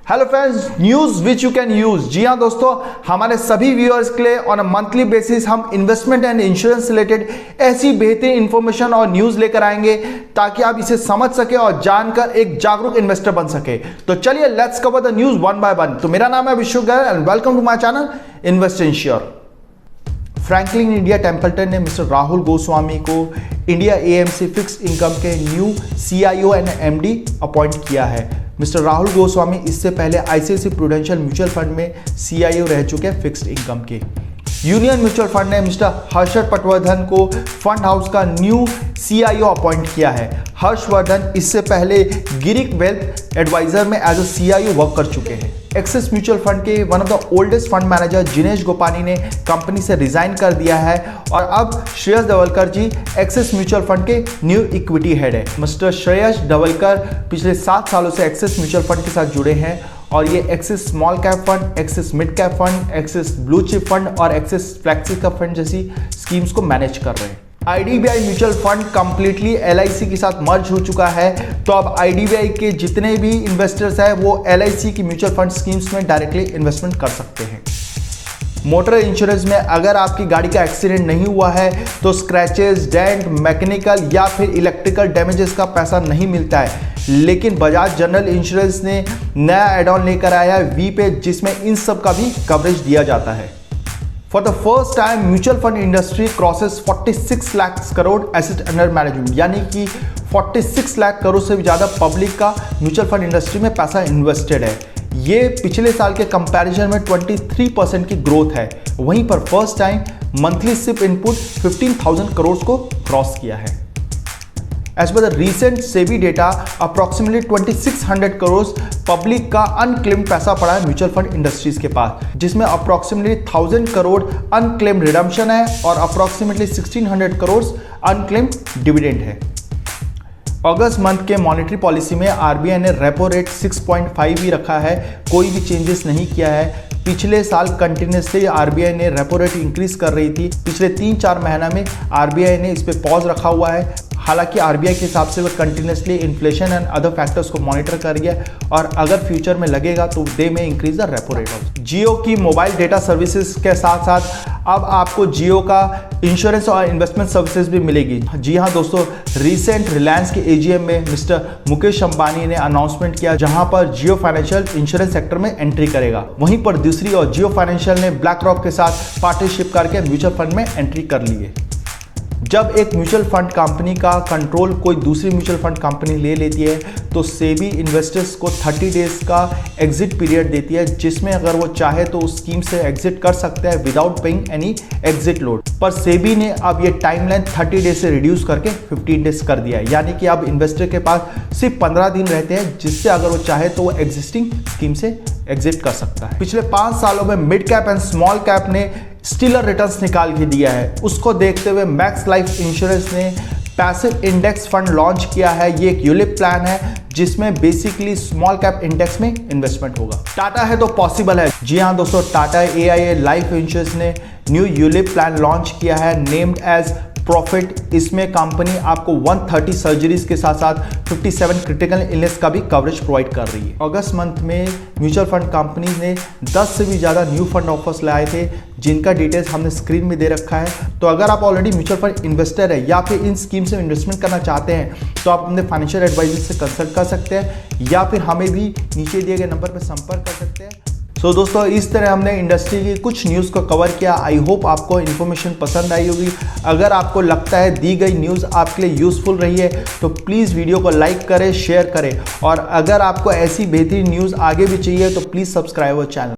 Hello friends, news which you can use. जी हाँ दोस्तों, हमारे सभी व्यूअर्स के लिए ऑन अ मंथली बेसिस हम इन्वेस्टमेंट एंड इंश्योरेंस रिलेटेड ऐसी बेहतरीन इंफॉर्मेशन और न्यूज लेकर आएंगे ताकि आप इसे समझ सके और जानकर एक जागरूक इन्वेस्टर बन सके। तो चलिए let's cover the news one by one. तो मेरा नाम है Vishwa Garg and welcome to my channel invest insure. Franklin India Templeton ने मिस्टर राहुल गोस्वामी को इंडिया एएमसी फिक्स्ड इनकम के new CIO and MD appoint किया है। मिस्टर राहुल गोस्वामी इससे पहले ICICI प्रूडेंशियल म्यूचुअल फंड में CIO रह चुके हैं फिक्स्ड इनकम के। यूनियन म्यूचुअल फंड ने मिस्टर हर्षद पटवर्धन को फंड हाउस का न्यू CIO अपॉइंट किया है। हर्षवर्धन इससे पहले गिरिक वेल्थ एडवाइजर में एज अ CIO वर्क कर चुके हैं। एक्सिस म्यूचुअल फंड के one of the oldest fund manager Jinesh Gopani ने कंपनी से रिजाइन कर दिया है और अब श्रेयस धवलकर जी एक्सिस म्यूचुअल फंड के न्यू इक्विटी हेड है। मिस्टर श्रेयस धवलकर पिछले 7 सालों से एक्सिस म्यूचुअल फंड के साथ जुड़े हैं और ये axis small cap fund, axis mid cap fund, axis blue chip fund और एक्सिस फ्लेक्सी कैप फंड जैसी स्कीम्स को मैनेज कर रहे हैं। IDBI mutual fund completely LIC के साथ मर्ज हो चुका है, तो अब IDBI के जितने भी इन्वेस्टर्स हैं वो LIC की म्यूचुअल फंड स्कीम्स में डायरेक्टली इन्वेस्टमेंट कर सकते हैं। मोटर इंश्योरेंस में अगर आपकी गाड़ी का एक्सीडेंट नहीं हुआ है तो स्क्रैचेस, डेंट, मैकेनिकल या फिर इलेक्ट्रिकल डैमेजेस का पैसा नहीं मिलता है, लेकिन बजाज जनरल इंश्योरेंस ने नया एड ऑन लेकर आया है V पे, जिसमें इन सब का भी कवरेज दिया जाता है। For the first time, mutual fund industry crosses 46 lakh crore asset under management, यानी कि 46 लाख करोड़ से भी ज़्यादा पब्लिक का म्यूचुअल फंड इंडस्ट्री में पैसा इन्वेस्टेड है। ये पिछले साल के कंपैरिजन में 23% की ग्रोथ है। वहीं पर first time monthly SIP input 15,000 crore को क्रॉस किया है। As per the recent SEBI data, approximately 2600 crore public का अनक्लेम्ड पैसा पड़ा है म्यूचुअल फंड इंडस्ट्रीज के पास, जिसमें अप्रोक्सीमेटली 1000 करोड़ अनक्लेम्ड रिडम्पशन है और अप्रोक्सीमेटली 1600 करोड़ अनक्लेम्ड डिविडेंड है। अगस्त मंथ के मॉनेटरी पॉलिसी में RBI ने रेपो रेट 6.5 ही रखा है, कोई भी चेंजेस नहीं किया है। पिछले साल कंटिन्यूसली RBI ने रेपो रेट इंक्रीज कर रही थी। पिछले 3-4 महीना में RBI ने इस पर पॉज रखा हुआ है। हालांकि RBI के हिसाब से वो continuously inflation and other factors को मॉनिटर कर रही है और अगर फ्यूचर में लगेगा तो दे में इंक्रीज द रेपो रेट। जियो की मोबाइल डेटा सर्विसेज के साथ साथ अब आपको जियो का इंश्योरेंस और इन्वेस्टमेंट सर्विसेज भी मिलेगी। जी हाँ दोस्तों, रिसेंट रिलायंस के AGM में मिस्टर मुकेश अंबानी ने अनाउंसमेंट किया जहां पर जियो फाइनेंशियल इंश्योरेंस सेक्टर में एंट्री करेगा। वहीं पर दूसरी ओर जियो फाइनेंशियल ने ब्लैक रॉक के साथ पार्टनरशिप करके म्यूचुअल फंड में एंट्री कर ली है। जब एक म्यूचुअल फंड कंपनी का कंट्रोल कोई दूसरी म्यूचुअल फंड कंपनी ले लेती है तो सेबी इन्वेस्टर्स को 30 डेज का एग्जिट पीरियड देती है, जिसमें अगर वो चाहे तो उस स्कीम से एग्जिट कर सकते हैं without paying any exit load. पर सेबी ने अब ये टाइमलाइन 30 डेज से रिड्यूस करके 15 डेज कर दिया है, यानी कि अब इन्वेस्टर के पास सिर्फ 15 दिन रहते हैं, जिससे अगर वो चाहे तो वो एग्जिस्टिंग स्कीम से एग्जिट कर सकता है। पिछले 5 सालों में mid cap and small cap ने स्टीलर रिटर्न्स निकाल के दिया है। उसको देखते हुए मैक्स लाइफ इंश्योरेंस ने पैसिव इंडेक्स फंड लॉन्च किया है। ये एक यूलिप प्लान है जिसमें बेसिकली स्मॉल कैप इंडेक्स में इन्वेस्टमेंट होगा। टाटा है तो पॉसिबल है। जी हाँ दोस्तों, टाटा AIA लाइफ इंश्योरेंस ने न्यू यूलिप प्लान लॉन्च किया है नेम्ड एज प्रॉफिट। इसमें कंपनी आपको 130 सर्जरीज के साथ साथ 57 क्रिटिकल इलनेस का भी कवरेज प्रोवाइड कर रही है। अगस्त मंथ में म्यूचुअल फंड कंपनी ने 10 से भी ज़्यादा न्यू फंड ऑफर्स लाए थे, जिनका डिटेल्स हमने स्क्रीन में दे रखा है। तो अगर आप ऑलरेडी म्यूचुअल फंड इन्वेस्टर है या फिर इन स्कीम से इन्वेस्टमेंट करना चाहते हैं तो आप अपने फाइनेंशियल एडवाइजर से कंसल्ट कर सकते हैं या फिर हमें भी नीचे दिए गए नंबर पर संपर्क कर सकते हैं। तो दोस्तों, इस तरह हमने इंडस्ट्री की कुछ न्यूज़ को कवर किया। आई होप आपको इन्फॉर्मेशन पसंद आई होगी। अगर आपको लगता है दी गई न्यूज़ आपके लिए यूज़फुल रही है तो प्लीज़ वीडियो को लाइक करें, शेयर करें और अगर आपको ऐसी बेहतरीन न्यूज़ आगे भी चाहिए तो प्लीज़ सब्सक्राइब अवर चैनल।